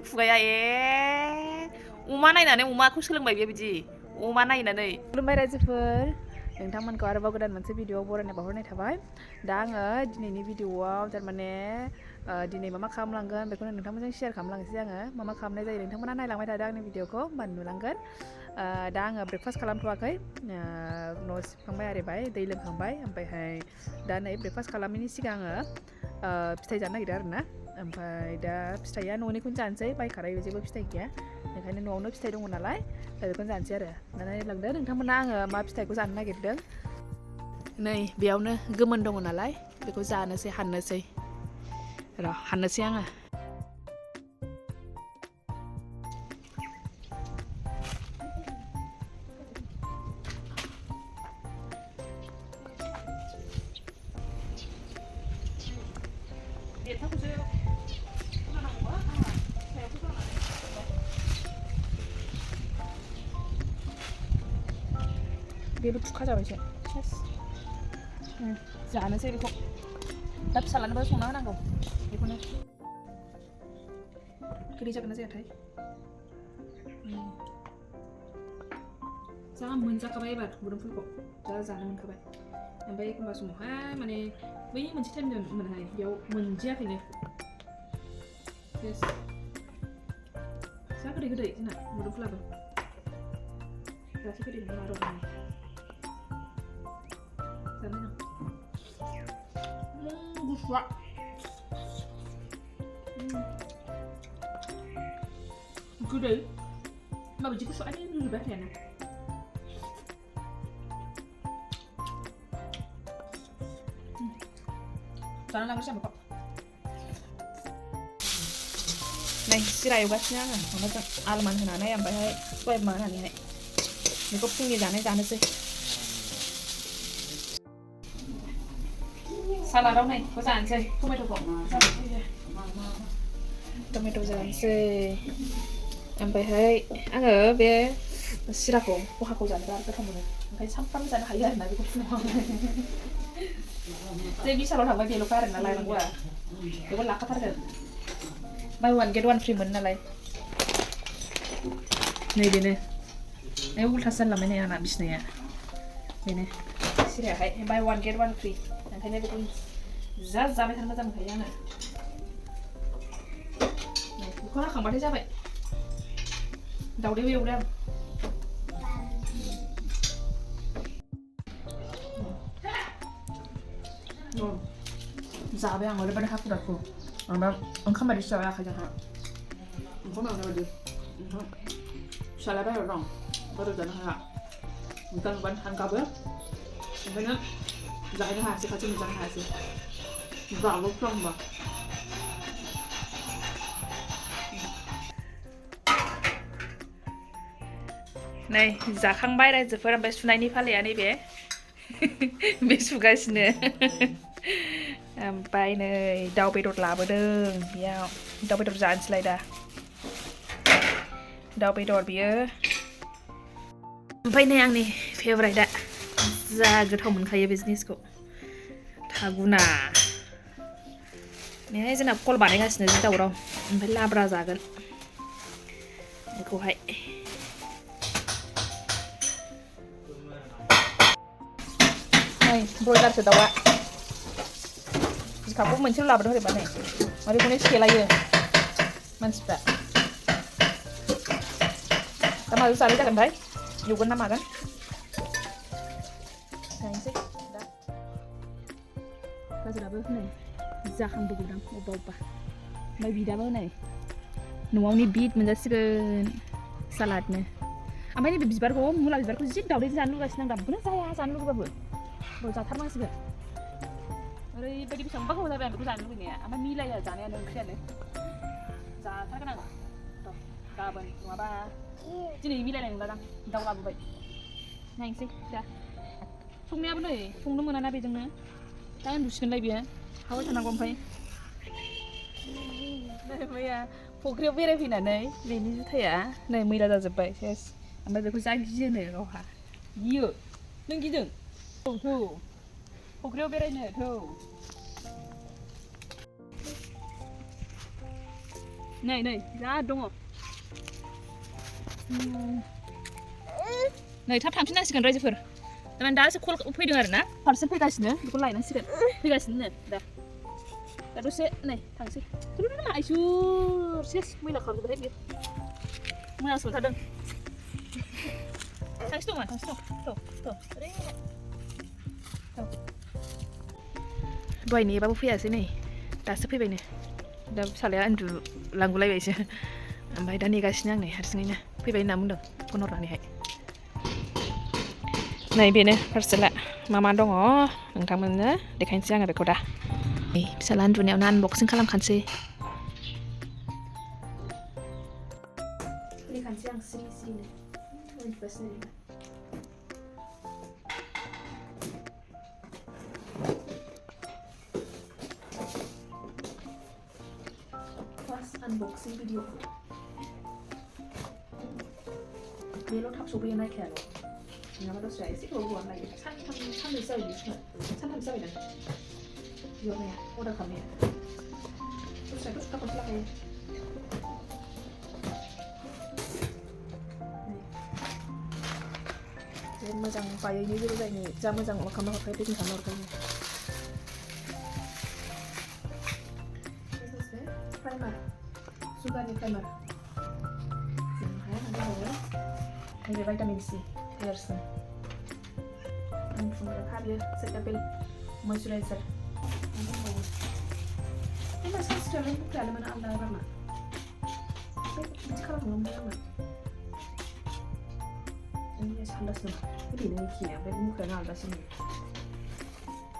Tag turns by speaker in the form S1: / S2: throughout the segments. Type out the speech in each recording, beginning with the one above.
S1: खुगाया अमा नायनानै अमाखौ सोलोंबाय बे बिदि अमा नायनानै खुलुमबाय रायजोफोर नोंथांमोनखौ आरोबाव गोदान मोनसे भिडिअ बरायना बावहरनाय थाबाय दा आङो दिनैनि भिडिअआव थारमाने दिनै मा खालामलांगोन बेखौनो नोंथांमोनजों शेयार खालामलांनोसै आङो मा खालामनाय जायो नोंथांमोना नायलांबाय थादों आंनि भिडिअखौ होमबानो नुलांगोन दा आङो ब्रेकफास्ट खालामथ'वाखै न' सिबखांबाय आरिबाय दै लोंखांबाय ओमफ्रायहाय दा नै ब्रेकफास्ट खालामनायनि सिगां आङो फिथाइ जानो नागिरदों आरोना ओमफ्राय दा फिथाइया न'निखौनो जानोसै बायखानाय जेबो फिथाइ गैया ओंखायनो न'आवनो फिथाइ दङ नालाय दा बेखौनो जानोसै आरो दा नायलांदो नोंथांमोना आङो मा फिथाइखौ जानो नागिरदों नै बेयावनो गोमोन दङ नालाय बेखौ जानोसै हाननोसै आङो बेबो थुखा जाबायसो जानोसै बेखौ दा फिसालानोबो संना होनांगौ बेखौनो गोदै जागोन ना जायाथाय जा मोनजाखाबाय एबार मुदुमफुलखौ जा जानो मोनखाबाय ओमफ्राय एखमबा समावहाय माने बै मोनसे टाइम मोनहाय बेयाव मोनजायाखैनो जा गोदै जोंना मुदुमफुलाबो जासे गोदै नङा र' जानाय दं गुसुआ गोदै माबायदि गुसु आरो रुजुबाय थायाना जाना लाग्रोसै आं बेखौ नै जिरा एवगासिनो आङो माबाजों आलमान होनानै ओमफ्रायहाय सबाय बिमा होनानैहाय बेखौ फुंनि जानोसै सालादाव नै बेखौ जानोसै टमेट' जानोसै ओमफ्रायहाय आङो बे सिराखौ पहाखौ जानो बिराद गोथाव मोनो ओंखायनो सामफ्रामबो जानो हायो आरोना बेखौ फुङाव जे बिसालाव थांबाय बेल'खा आरोना लायनांगौआ बेखौ लाखाथारगोन बाय वान गेट वान फ्रि मोनो नालाय नै बेनो उल्थासो जानलांबाय नै आंना बिसिनाया बेनो सिरायाहाय बाय वान गेट वान फ्रि ओंखायनो बेखौ जा जाबाय थानो मोजां मोनखायो आङो बेखौ हाखांबाथाय जाबाय दावदैबो एवदों जाबाय आं ओरैबायदि हाखु दाखु ओमफ्राय ओंखाम बायदिसो जाबाय आखाइजोंहा ओंखाम एवनाय बायदि फिसालाया बाहेरायाव दं बारा जानो हाया ओंखाम नुबानो थांगाबो ओंखायनो जाहैनो हायासै खाथियाव नुजानो हायासै जाबोफ्लां होनबा नै जाखांबाय रायजोफोर ओमफ्राय सुनायनि फालाया नैबे बे सुगासिनो ओमफ्राय नै दाउ बेदर लाबोदों बेयाव दाउ बेदर जानोसैलाय दा दाउ बेदर बियो ओमफ्राय नै आंनि फेभराइटआ जा गोथाव मोनखायो बे जिनिसखौ थागुना नैहाय जोंना कल बानायगासिनो जि दावराव ओमफ्राय लाब्रा जागोन बेखौहाय नै ब्रयलारसो दाउआ बिखाखौ मोनसेल' लाबोदों ओरैबा नै बेखौनो सेलायो मानसिफ्रा दा माजों जानाय जागोनथाय एवगोन ना मागोन नायनोसै दा गाजराबो नै जाखांबोगौदां अबेबा ओमफ्राय बिदाबो नै न'आवनि बिट मोनजासिगोन सालादनो ओमफ्राय नैबे बिबारखौ मुला बिबारखौ जि दावदैजों जानो लुगासिनो आं दाबोनो जाया जानो लुगैबाबो जाथारनांसिगोन ओरैबायदि बेसेबांबा गोबाव जाबाय आं बेखौ जानो लुगैनाया ओमफ्राय मिलाया जानायानो ओंख्रियानो जाथारगोन आं गाबोन नङाबा दिनै मिलायनाय नंलादां दाउ लाबोबाय नायनोसै दा संनायाबो नै संनो मोनाना बेजोंनो दा उन्दुसिगोनलाय बियो हाबाय थानांगौ ओमफ्राय नै मैया फुख्रियाव बेरायफैनानै बेनि जुथाया नै मैला जाजोब्बाय सेस ओमफ्राय बेखौ जा गियोनो गावहा गियो नों गिदों थौ फुख्रियाव बेरायनो थौ नै जा दङ नै थाब थांफिननांसिगोन रायजोफोर थारमाने दासो कल फैदों आरो ना पार्सेल फैगासिनो बेखौ लायनांसिगोन फैगासिनो दा दसे नै थांसै आइसुर सेस मैला खालामजोब्बाय बियो मैला सोमथारदों थांसै दं दहाय नेबाबो फैयासै नै दासो फैबायनो दा फिसालाया उन्दुलांगुलायबायसो ओमफ्राय दा नेगासिनो आं नै हारसिङैनो फैबाय होनना बुंदों फन हरनानैहाय नै बेनो पार्सेला मा दङ नोंथांमोननो देखायनोसै आङो बेखौ दा फिसाला उन्दुनायावनो आनबक्सिं खालामखानोसै खुलिखानोसै आं सिरिनो उन्दुगासिनो unboxing video बेल' थाब सफैयो नायखायाल' नङाबा दस्रा एसे गोबाव नायो साननैसो जाबाय सानथामसो जाबाय दां बिहरनाया अर्डार खालामनाया दस्रायाथ' सप्ताखौसो लाखायो जे मोजां बायैनि जेबो जायनि जा मोजां माबा खालामना हरखायो पेकिं खालामना हरखायो प्राइमार सुगारनि प्राइमार नैबे भाइटामिन सि हेयार्सनि ओमफ्राय बियो सेटापेल मयस्चराइजार ओमफ्राय सानस्क्रिनआलाय मुखायालाय माने आलदा गारना बिदि खालामनो मोनबाय आंना आलदासो नामा ओरैनो एखे ओमफ्राय मुखायानो आलदासो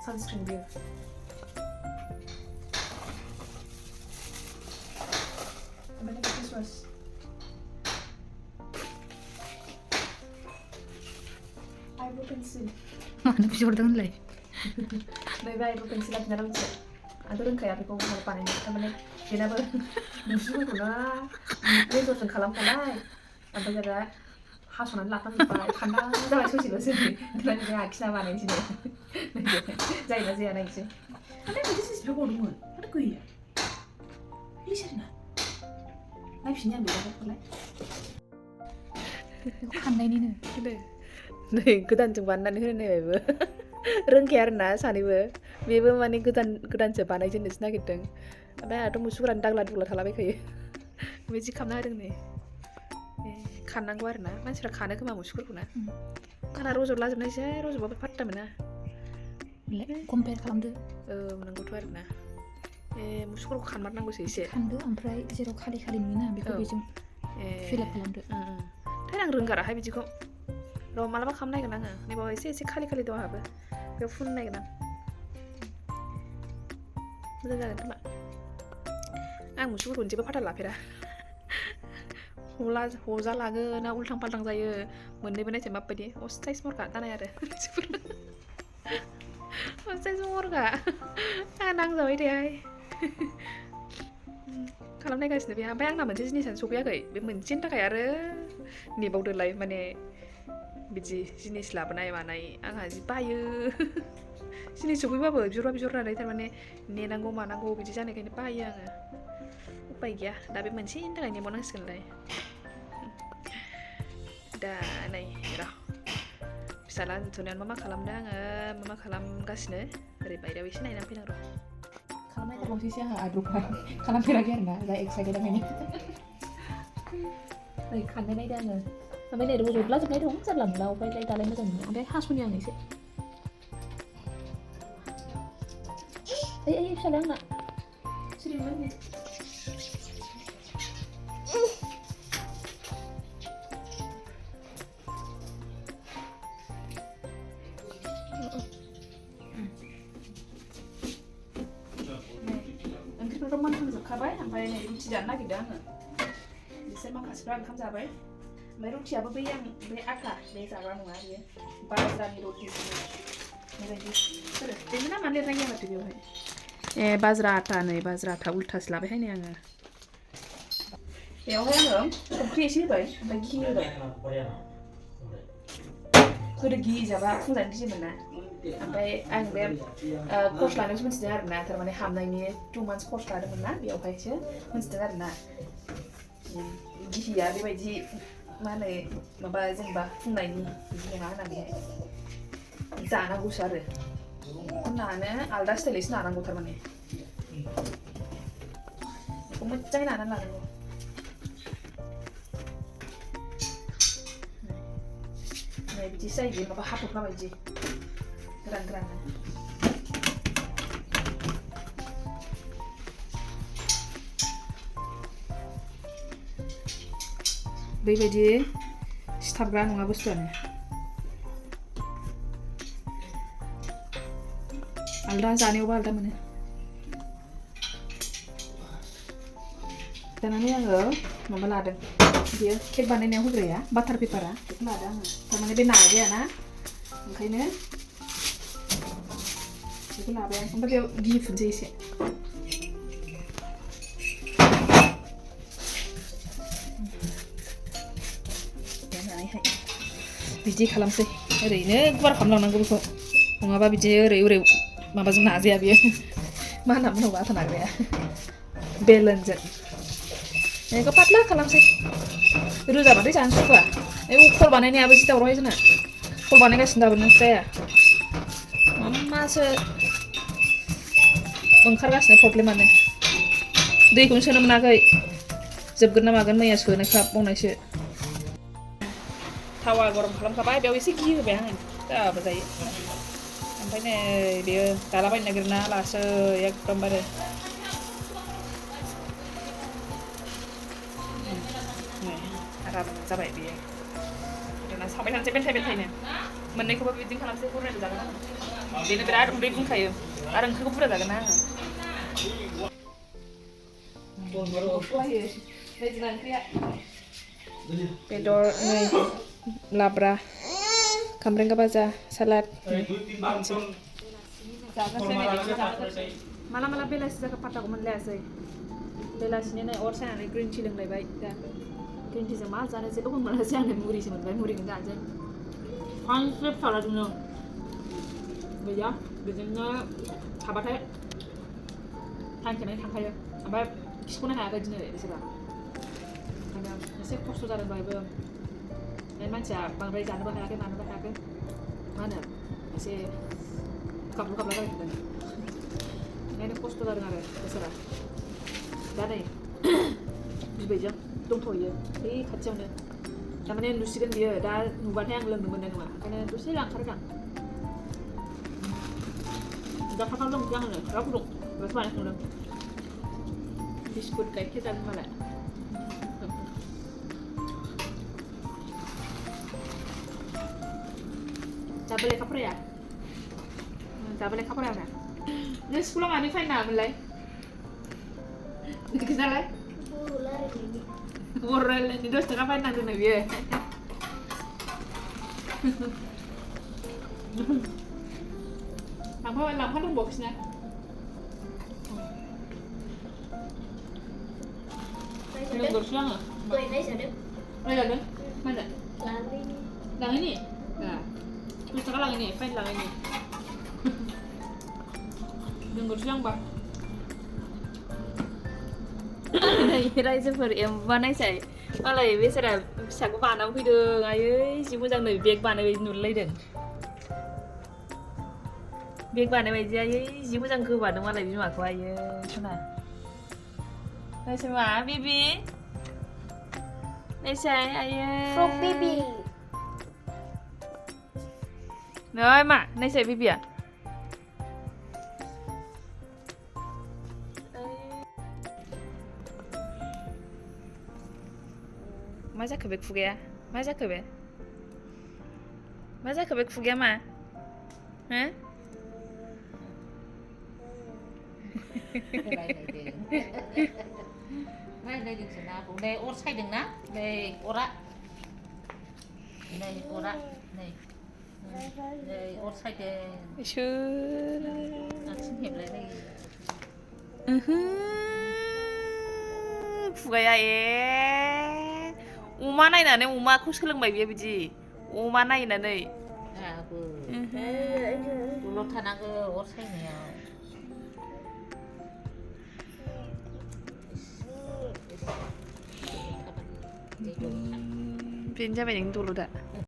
S1: सानस्क्रिन बियो ओमफ्राय फेस वास आइब्र' पेन्सिल मानो बिहरदों होनलाय नैबे आइब्र' पेन्सिल लाखिना रोंसै आंथ' रोंखाया बेखौ बानायनो थारमाने बेनाबो मुसुगुरखौनो लेजरजों खालामखानाय ओमफ्राय दा हास'नानै लाखांजोब्बाय खान्दा जाबाय ससेल'सै ओमफ्राय बे आखिना बानायनोसै जायोना जाया नायनोसै माने मोनसे सिसबो गदोंमोन माथो गैया लिसारिना नायफिननि आं बेखौलाय फाननायनिनो नै गोदानजों बानायनानै होनो नायबायबो रोंखाया आरोना सानैबो बेबो माने गोदानसो बानायजेननोसो नागिरदों ओमफ्राय आंहाथ' मुसुगुरानो दाग्ला दुग्ला थालाबायखायो बिदि खालामना होदों नै खाननांगौ आरोना मानसिफ्रा खानो खोमा मुसुगुरखौ ना आंना रज'लाजोबनायसै रज'बाबो फात्ता मोना कम्पेयार खालामदो नंगौथ' आरोना मुसुगुरखौ खानमारनांगौसो एसे खानदो ओमफ्राय जेराव खालि नुयोना बेखौ बेजों फिलआप खालामदो ओमफ्राय आं रोंगाराहाय बिदिखौ र' मालाबा खालामनायगोन आङो नैबाव एसे खालि दं आंहाबो बेयाव फुननो नायगोन आं मोजां जागोन खोमा आं मुसुगुरखौनो जेबो फाथा लाफेरा हजालाङो ना उल्थां फाल्थां जायो मोननैबो नायसै माबायदि अस्थायस मरगा दानाय आरो अस्थायस मरगा आंहा नांजाबाय थायाहाय खालामनायगासिनो बे ओमफ्राय आंना मोनसे जिनिसानो सफैयाखै बे मोनसेनि थाखाय आरो नेबावदोलाय माने बिदि जिनिस लाबोनाय मानाय आंहा जि बायो जिनिस सफैबाबो बिहरनानै थारमाने नेनांगौ मानांगौ बिदि जानायखायनो बायो आङो उपाय गैया दा बे मोनसेनि थाखाय नेबावनांसिगोनलाय दा नै र' फिसाला उन्दुनायाव मा खालामदों आङो मा खालामगासिनो ओरै बायरायाव एसे नायनानै फैनां र' खालामनायथारबावसैसो आंहा आइब्र'खौहाय खालामफेराखै आरोना दा एक्साइटेड आंखायनो नै खाननाय नायदों आङो ओमफ्राय नै रज'लाजोबनाय दं जानला मोनला ओमफ्राय दालाय मोजां मोनो ओमफ्राय हास'नि आं एसे ओइ फिसालाया आंना सिरिमोन नै ओंख्रिफोरखौ मोनखांजोबखाबाय ओमफ्राय नै रुटि जानो नागिरदों आङो बिसोर माखासेफ्रा ओंखाम जाबाय ओमफ्राय रुटियाबो बे आटा बे जाग्रा नङा बेयो बाज्रानि रुटि बेबायदि बेनि नामा लिरनाय गैया माथो बेवहाय बाज्रा आटा नै बाज्रा आटा उल्थासो लाबायहाय नै आङो बेवहाय आङो संख्रि एसे होबाय ओमफ्राय घि होबाय गोदो घि जाबा फुंजानो गियोमोन ना ओमफ्राय आं बे कर्स लानायावसो मिथिदों आरोना थारमाने हाबनायनि 2 months कर्स लादोंमोन ना बेयावहायसो मिथिदों आरोना गिहिया बेबायदि मा होनो माबा जेनेबा फुंनायनि बिदि नङा होननानैहाय जानांगौसो आरो नानो आलदा स्टाइलैसो नानांगौ थारमाने बेखौ मोजाङै नानानै लानांगौ नै बिदि जायो माबा हाथफ्ला बायदि गोरान गोराननो बेबायदि सिथाबग्रा नङा बुस्थुआनो आलदा जानायावबो आलदा मोनो दानानै आङो माबा लादों बेयो केक बानायनायाव होग्राया बाटार पेपारा बेखौ लादों आङो थारमाने बे नाजायाना ओंखायनो बेखौ लाबाय आं ओमफ्राय बेयाव गिहि फुनसै एसे बिदि खालामसै ओरैनो गुवार खालामलांनांगौ बेखौ नङाबा बिदि ओरै ओरै माबाजों नाजाया बेयो मा होनना बुंनांगौ आथा नाग्राया बेलनजों बेखौ पातला खालामसै रोजाबाथाय जानो सुखुवा खल बानायनायाबो जि दावरावहाय जोंना खल बानायगासिनो दाबोनो जाया मासो ओंखारगासिनो प्रब्लेमानो दैखौनो सोनो मोनाखै जोबगोन ना मागोन मैया सोनायखा बावनायसो थावा गरम खालामखाबाय बेयाव एसे घि होबाय आङो जाबो जायो ओमफ्राय नै बेयो दालाबायनो नागिरो ना लासै एकदमबारे आराम जाबाय बेयो दाना सावबाय थानोसै बेलथाय बेलथायनो मोननैखौबो बिदिनो खालामसै बुरजा जागोन आङो बेनो बिराद उदै बुंखायो आरो ओंख्रिखौ बुरजा जागोन ना आङो बेदर नै लाब्रा खामब्रेंगा भाजा सालाद माला माला बेलासि जाखो पात्ताखौ मोनलायासै बेलासिनि नै अर सायनानै ग्रिन टि लोंलायबाय दा ग्रिन टिजों मा जानो जेबो मोनासै आङो मुरिसो मोनबाय मुरिखौनो जानोसै फांसे फिसालाजोंनो गैया बेजोंनो थाबाथाय टाइमखौनो थांखायो ओमफ्राय खिख'नो हायाखै दिनै बिसोरा ओंखायनो एसे खस्थ' जादों बायबो बे मानसिया बांद्राय जानोबो हायाखै मानोबो हायाखै मा होनो एसे गाबलु गाबला जाबाय थादों ओंखायनो खस्थ' जादों आरो बिसोरा दा नै बिबैजों दंथ'यो बै खाथियावनो थारमाने नुसिगोन बियो दा नुबाथाय आं लोंनो मोननाय नङा ओंखायनो दसे लांखारदों दा खाथाव लोंसै आङो बिराद गुदुं बेखौ बानायखांदों बिस्कुट गाइखेर जादों मालाय दाबो लेखा फराया नों स्कुलाव मानो फैनो नाङामोनलाय खोनालाय बर' रायलायनो 10 थाखा फाइन नांदोंनो बियो लांफा दंबावोसैना लोंगोरसै आङो नायजादों मानो लाङैनि 10 थाखा लाङैनि फाइन लाङैनि लोंगोरसै आंबा रायजोफोर एम्बुआ नायसाय मालाय बेसारा फिसाखौ बानानै फैदों आयै जि मोजां नै बेग बानायबायदि नुलायदों बेग बानायबायदि आयै जि मोजां गोबादों मालाय बिमाखौ आयै सना नायसाय मा बेबि नायसाय आयै
S2: फ्रक बेबि
S1: नै मा नायसाय बेबिया मा जाखो बे खुगाया मा जाखो बे खुगाया मा हो
S3: नायनायदोंसो ना नै अर सायदों ना नै अरा नै अरा नै अर सायदों
S1: इसोर
S3: आथिं हेबलायलायो
S1: खुगाया अमा नायनानै अमाखौ सोलोंबाय बियो बिदि अमा नायनानै
S3: आंबो दलर थानांगौ अर सायनायाव दै दं
S1: बेनो जाबाय नोंनि दलदा